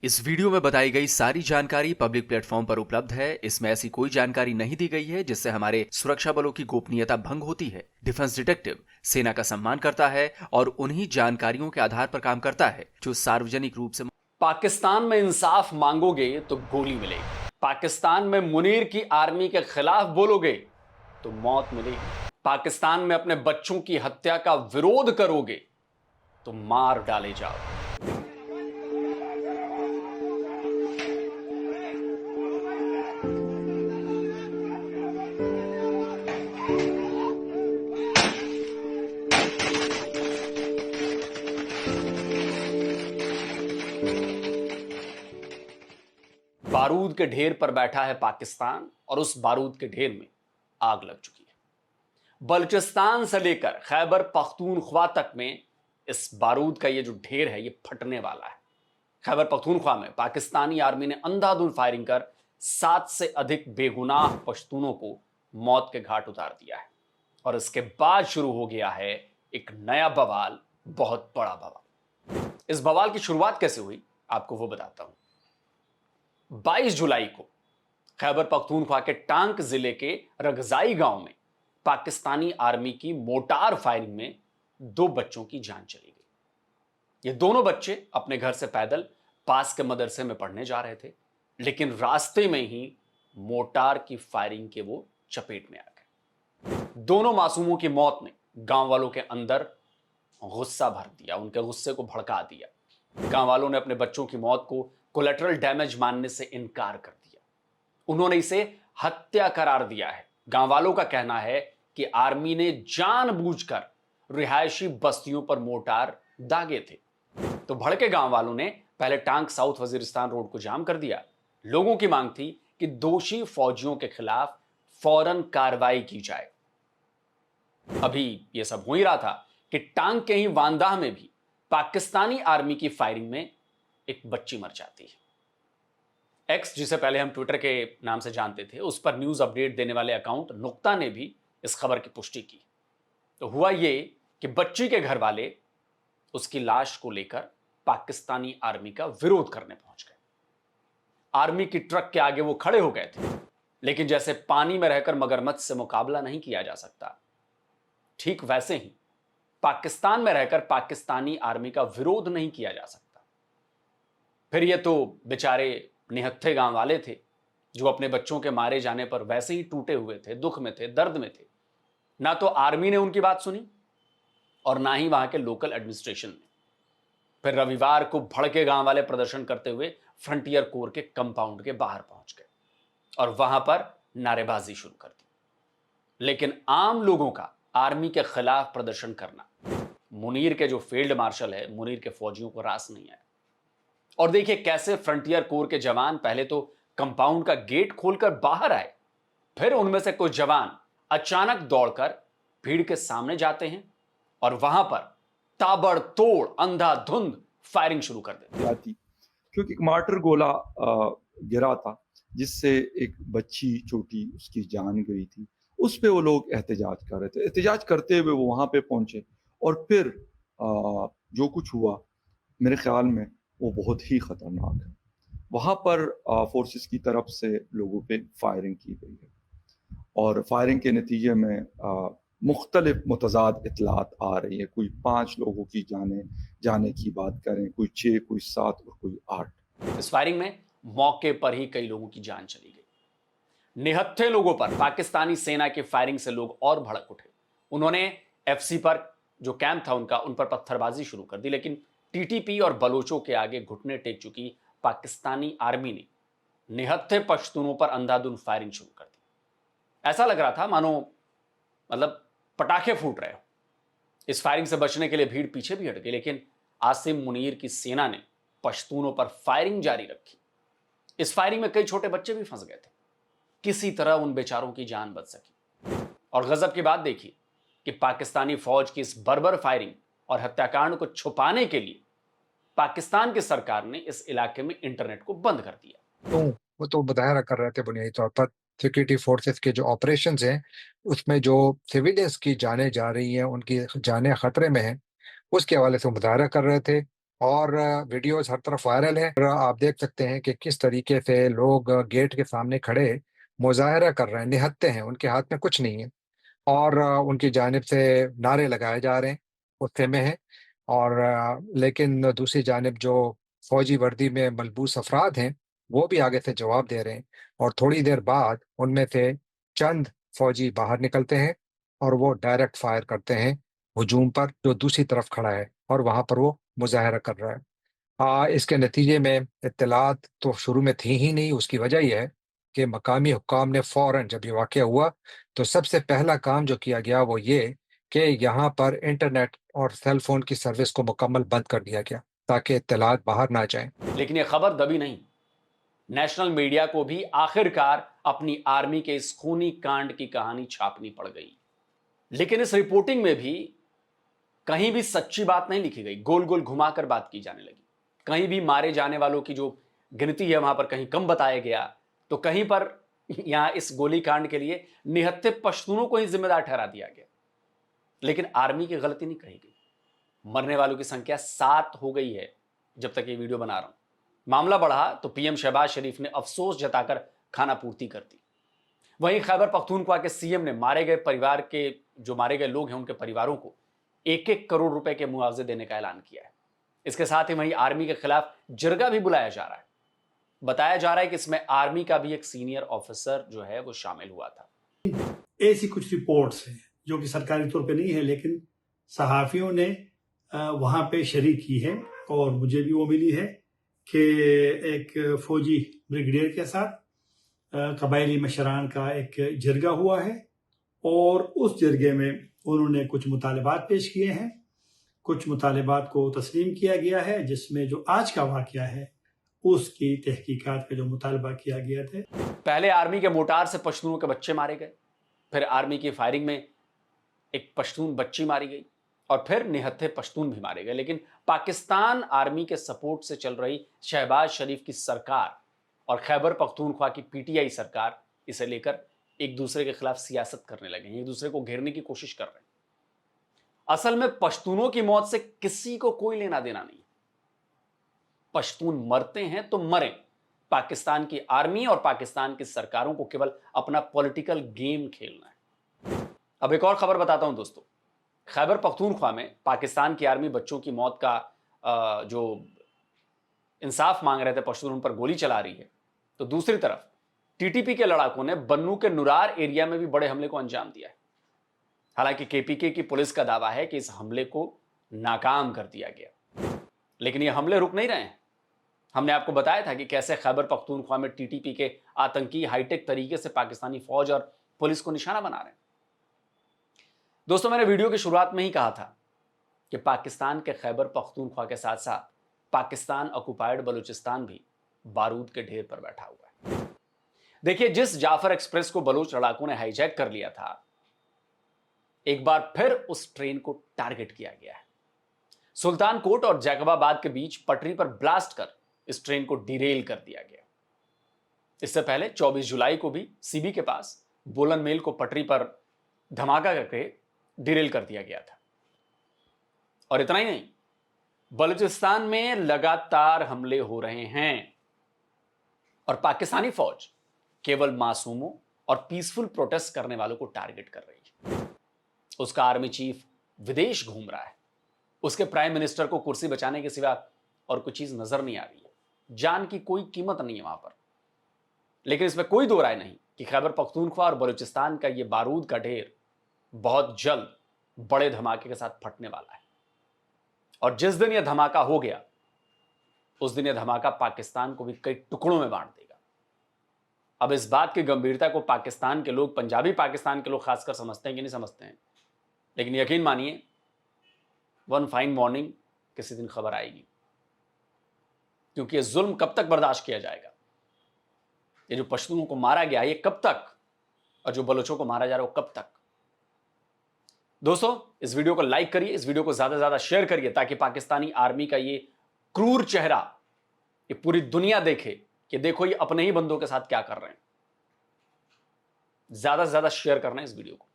इस वीडियो में बताई गई सारी जानकारी पब्लिक प्लेटफॉर्म पर उपलब्ध है। इसमें ऐसी कोई जानकारी नहीं दी गई है जिससे हमारे सुरक्षा बलों की गोपनीयता भंग होती है। डिफेंस डिटेक्टिव सेना का सम्मान करता है और उन्हीं जानकारियों के आधार पर काम करता है जो सार्वजनिक रूप से। पाकिस्तान में इंसाफ मांगोगे तो गोली मिलेगी। पाकिस्तान में मुनीर की आर्मी के खिलाफ बोलोगे तो मौत मिलेगी। पाकिस्तान में अपने बच्चों की हत्या का विरोध करोगे तो मार डाले जाओ। बारूद के ढेर पर बैठा है पाकिस्तान और उस बारूद के ढेर में आग लग चुकी है। बलूचिस्तान से लेकर खैबर पख्तूनख्वा तक में इस बारूद का ये जो ढेर है ये फटने वाला है। खैबर पख्तूनख्वा में पाकिस्तानी आर्मी ने अंधाधुंध फायरिंग कर 7 से अधिक बेगुनाह पश्तूनों को मौत के घाट उतार दिया है और इसके बाद शुरू हो गया है एक नया बवाल, बहुत बड़ा बवाल। इस बवाल की शुरुआत कैसे हुई आपको वो बताता हूं। 22 जुलाई को खैबर पख्तूनख्वा के टांक जिले के रगजाई गांव में पाकिस्तानी आर्मी की मोटार फायरिंग में 2 बच्चों की जान चली गई। ये दोनों बच्चे अपने घर से पैदल पास के मदरसे में पढ़ने जा रहे थे, लेकिन रास्ते में ही मोटार की फायरिंग के वो चपेट में आ गए। दोनों मासूमों की मौत ने गांव वालों के अंदर गुस्सा भर दिया, उनके गुस्से को भड़का दिया। गांव वालों ने अपने बच्चों की मौत को कोलेटरल डैमेज मानने से इनकार कर दिया। उन्होंने इसे हत्या करार दिया है। गांव वालों का कहना है कि आर्मी ने जानबूझकर रिहायशी बस्तियों पर मोटार दागे थे। तो भड़के गांव वालों ने पहले टांक साउथ वजीरिस्तान रोड को जाम कर दिया। लोगों की मांग थी कि दोषी फौजियों के खिलाफ फौरन कार्रवाई की जाए। अभी यह सब हो ही रहा था कि टांक के ही वांदाह में भी पाकिस्तानी आर्मी की फायरिंग में एक बच्ची मर जाती है। एक्स, जिसे पहले हम ट्विटर के नाम से जानते थे, उस पर न्यूज अपडेट देने वाले अकाउंट नुक्ता ने भी इस खबर की पुष्टि की। तो हुआ ये कि बच्ची के घर वाले उसकी लाश को लेकर पाकिस्तानी आर्मी का विरोध करने पहुंच गए। आर्मी की ट्रक के आगे वो खड़े हो गए थे, लेकिन जैसे पानी में रहकर मगरमच्छ से मुकाबला नहीं किया जा सकता, ठीक वैसे ही पाकिस्तान में रहकर पाकिस्तानी आर्मी का विरोध नहीं किया जा सकता। फिर ये तो बेचारे निहत्थे गांव वाले थे जो अपने बच्चों के मारे जाने पर वैसे ही टूटे हुए थे, दुख में थे, दर्द में थे। ना तो आर्मी ने उनकी बात सुनी और ना ही वहां के लोकल एडमिनिस्ट्रेशन ने। फिर रविवार को भड़के गांव वाले प्रदर्शन करते हुए फ्रंटियर कोर के कंपाउंड के बाहर पहुंच गए और वहां पर नारेबाजी शुरू कर दी। लेकिन आम लोगों का आर्मी के खिलाफ प्रदर्शन करना मुनीर के जो फील्ड मार्शल है, मुनीर के फौजियों को रास नहीं आया। और देखिए कैसे फ्रंटियर कोर के जवान पहले तो कंपाउंड का गेट खोलकर बाहर आए, फिर उनमें से कुछ जवान अचानक दौड़कर भीड़ के सामने जाते हैं और वहां पर ताबड़तोड़ अंधाधुंध फायरिंग शुरू कर देते हैं। क्योंकि एक मार्टर गोला गिरा था जिससे एक बच्ची छोटी उसकी जान गई थी। उस पे वो लोग एहतजाज कर रहे थे। एहतजाज करते हुए वो वहां पे पहुंचे और फिर जो कुछ हुआ मेरे ख्याल में वो बहुत ही खतरनाक है। वहां पर फोर्सेस की तरफ से लोगों पे फायरिंग की गई है और फायरिंग के नतीजे में मुख्तलिफ मुतज़ाद इतलात आ रही है। कोई 5 लोगों की जाने की बात करें, कोई 6, कोई 7 और कोई 8। इस फायरिंग में मौके पर ही कई लोगों की जान चली गई। निहत्थे लोगों पर पाकिस्तानी सेना की फायरिंग से लोग और भड़क उठे। उन्होंने एफसी पर जो कैंप था उनका, उन पर पत्थरबाजी शुरू कर दी। लेकिन टीटीपी और बलोचों के आगे घुटने टेक चुकी पाकिस्तानी आर्मी ने निहत्थे पश्तूनों पर अंधाधुंध फायरिंग शुरू कर दी। ऐसा लग रहा था मानो मतलब पटाखे फूट रहे हो। इस फायरिंग से बचने के लिए भीड़ पीछे भी हट गई, लेकिन आसिम मुनीर की सेना ने पश्तूनों पर फायरिंग जारी रखी। इस फायरिंग में कई छोटे बच्चे भी फंस गए थे। किसी तरह उन बेचारों की जान बच सकी। और गजब की बात देखिए कि पाकिस्तानी फौज की इस बर्बर फायरिंग और हत्याकांड को छुपाने के लिए पाकिस्तान की सरकार ने इस इलाके में इंटरनेट को बंद कर दिया। तो वो तो बताया कर रहे थे बुनियादी तौर पर सिक्योरिटी फोर्सेस के जो ऑपरेशंस हैं उसमें जो सिविलियंस की जानें जा रही हैं, उनकी जानें खतरे में हैं, उसके हवाले से मुजाहरा कर रहे थे और वीडियोज़ हर तरफ वायरल हैं। और आप देख सकते हैं कि किस तरीके से लोग गेट के सामने खड़े मुज़ाहरा कर रहे हैं, निहत्थे हैं, उनके हाथ में कुछ नहीं है और उनकी जानिब से नारे लगाए जा रहे हैं, गुस्से में हैं और लेकिन दूसरी जानिब जो फ़ौजी वर्दी में मलबूस अफ़राद हैं, वो भी आगे से जवाब दे रहे हैं और थोड़ी देर बाद उनमें से चंद फ़ौजी बाहर निकलते हैं और वो डायरेक्ट फायर करते हैं हुजूम पर जो दूसरी तरफ खड़ा है और वहाँ पर वो मुज़ाहरा कर रहा है। इसके नतीजे में इत्तलात तो शुरू में थी ही नहीं, उसकी वजह ये है कि मकामी हुक्काम ने फ़ौरन जब ये वाक़या हुआ, तो सबसे पहला काम जो किया गया वो ये कि यहाँ पर इंटरनेट और सेल फ़ोन की सर्विस को मुकम्मल बंद कर दिया गया, ताकि इत्तलात बाहर ना जाएँ। लेकिन यह खबर दबी नहीं। नेशनल मीडिया को भी आखिरकार अपनी आर्मी के इस खूनी कांड की कहानी छापनी पड़ गई। लेकिन इस रिपोर्टिंग में भी कहीं भी सच्ची बात नहीं लिखी गई, गोल गोल घुमाकर बात की जाने लगी। कहीं भी मारे जाने वालों की जो गिनती है वहां पर कहीं कम बताया गया, तो कहीं पर यहां इस गोलीकांड के लिए निहत्थे पश्तूनों को ही जिम्मेदार ठहरा दिया गया। लेकिन आर्मी की गलती नहीं कही गई। मरने वालों की संख्या 7 हो गई है जब तक ये वीडियो बना रहा हूं। मामला बढ़ा तो पीएम शहबाज शरीफ ने अफसोस जताकर खाना पूर्ति कर दी। वहीं खैबर पख्तूनख्वा के सीएम ने मारे गए परिवार के जो मारे गए लोग हैं उनके परिवारों को 1-1 करोड़ रुपए के मुआवजे देने का ऐलान किया है। इसके साथ ही वहीं आर्मी के खिलाफ जिरगा भी बुलाया जा रहा है। बताया जा रहा है कि इसमें आर्मी का भी एक सीनियर ऑफिसर जो है वो शामिल हुआ था। ऐसी कुछ रिपोर्ट्स हैं जो कि सरकारी तौर पे नहीं है, लेकिन सहाफ़ियों ने वहाँ पे शरीक की है और मुझे भी वो मिली है कि एक फौजी ब्रिगेडियर के साथ कबायली मशरान का एक जरगा हुआ है और उस जरगे में उन्होंने कुछ मुतालबात पेश किए हैं। कुछ मुतालबात को तस्लीम किया गया है, जिसमें जो आज का वाक़या है उसकी तहकीकात का जो मुतालबा किया गया था। पहले आर्मी के मोटार से पश्तूनों के बच्चे मारे गए, फिर आर्मी की फायरिंग में एक पश्तून बच्ची मारी गई और फिर निहत्थे पश्तून भी मारे गए। लेकिन पाकिस्तान आर्मी के सपोर्ट से चल रही शहबाज शरीफ की सरकार और खैबर पख्तूनख्वा की पीटीआई सरकार इसे लेकर एक दूसरे के खिलाफ सियासत करने लगे हैं, एक दूसरे को घेरने की कोशिश कर रहे हैं। असल में पश्तूनों की मौत से किसी को कोई लेना देना नहीं। पश्तून मरते हैं तो मरे, पाकिस्तान की आर्मी और पाकिस्तान की सरकारों को केवल अपना पॉलिटिकल गेम खेलना है। अब एक और खबर बताता हूं दोस्तों। खैबर पख्तूनख्वा में पाकिस्तान की आर्मी बच्चों की मौत का जो इंसाफ मांग रहे थे पश्तून, उन पर गोली चला रही है, तो दूसरी तरफ टीटीपी के लड़ाकों ने बन्नू के नुरार एरिया में भी बड़े हमले को अंजाम दिया है। हालांकि केपीके की पुलिस का दावा है कि इस हमले को नाकाम कर दिया गया, लेकिन ये हमले रुक नहीं रहे हैं। हमने आपको बताया था कि कैसे खैबर पख्तूनख्वा में टीटीपी के आतंकी हाईटेक तरीके से पाकिस्तानी फौज और पुलिस को निशाना बना रहे हैं। दोस्तों, मैंने वीडियो की शुरुआत में ही कहा था कि पाकिस्तान के खैबर पख्तूनख्वा के साथ साथ पाकिस्तान ऑक्युपाइड बलूचिस्तान भी बारूद के ढेर पर बैठा हुआ है। देखिए, जिस जाफर एक्सप्रेस को बलूच लड़ाकों ने हाईजैक कर लिया था, एक बार फिर उस ट्रेन को टारगेट किया गया है। सुल्तान कोट और जैकबाबाद के बीच पटरी पर ब्लास्ट कर इस ट्रेन को डिरेल कर दिया गया। इससे पहले 24 जुलाई को भी सीबी के पास बोलन मेल को पटरी पर धमाका करके डिरेल कर दिया गया था। और इतना ही नहीं, बलूचिस्तान में लगातार हमले हो रहे हैं और पाकिस्तानी फौज केवल मासूमों और पीसफुल प्रोटेस्ट करने वालों को टारगेट कर रही है। उसका आर्मी चीफ विदेश घूम रहा है, उसके प्राइम मिनिस्टर को कुर्सी बचाने के सिवा और कुछ चीज नजर नहीं आ रही है। जान की कोई कीमत नहीं है वहां पर। लेकिन इसमें कोई दो राय नहीं कि खैबर पख्तूनख्वा और बलूचिस्तान का यह बारूद का ढेर बहुत जल्द बड़े धमाके के साथ फटने वाला है। और जिस दिन यह धमाका हो गया, उस दिन यह धमाका पाकिस्तान को भी कई टुकड़ों में बांट देगा। अब इस बात की गंभीरता को पाकिस्तान के लोग, पंजाबी पाकिस्तान के लोग खासकर समझते हैं कि नहीं समझते हैं, लेकिन यकीन मानिए, वन फाइन मॉर्निंग किसी दिन खबर आएगी। क्योंकि यह जुल्म कब तक बर्दाश्त किया जाएगा? ये जो पश्तूनों को मारा गया, ये कब तक? और जो बलोचों को मारा जा रहा है, वो कब तक? दोस्तों, इस वीडियो को लाइक करिए, इस वीडियो को ज्यादा से ज्यादा शेयर करिए, ताकि पाकिस्तानी आर्मी का ये क्रूर चेहरा ये पूरी दुनिया देखे कि देखो ये अपने ही बंदों के साथ क्या कर रहे हैं। ज्यादा से ज्यादा शेयर करना है इस वीडियो को।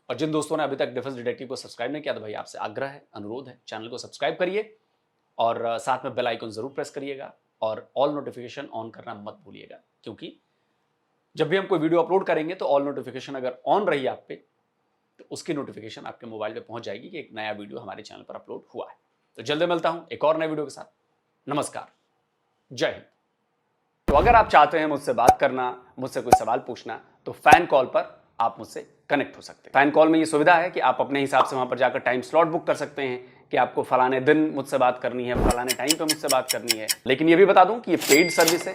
और जिन दोस्तों ने अभी तक डिफेंस डिटेक्टिव को सब्सक्राइब नहीं किया तो भाई आपसे आग्रह है, अनुरोध है, चैनल को सब्सक्राइब करिए और साथ में बेल आइकन जरूर प्रेस करिएगा और ऑल नोटिफिकेशन ऑन करना मत भूलिएगा, क्योंकि जब भी हम कोई वीडियो अपलोड करेंगे तो ऑल नोटिफिकेशन अगर ऑन रही आप पे तो उसकी नोटिफिकेशन आपके मोबाइल पे पहुंच जाएगी कि एक नया वीडियो हमारे चैनल पर अपलोड हुआ है। तो जल्दी मिलता हूं एक और नए वीडियो के साथ। नमस्कार, जय हिंद। तो अगर आप चाहते हैं मुझसे बात करना, मुझसे कोई सवाल पूछना, तो फैन कॉल पर आप मुझसे कनेक्ट हो सकते हैं। फैन कॉल में ये सुविधा है कि आप अपने हिसाब से वहां पर जाकर टाइम स्लॉट बुक कर सकते हैं कि आपको फलाने दिन मुझसे बात करनी है, फलाने टाइम पे मुझसे बात करनी है। लेकिन ये भी बता दूं कि ये पेड सर्विस है,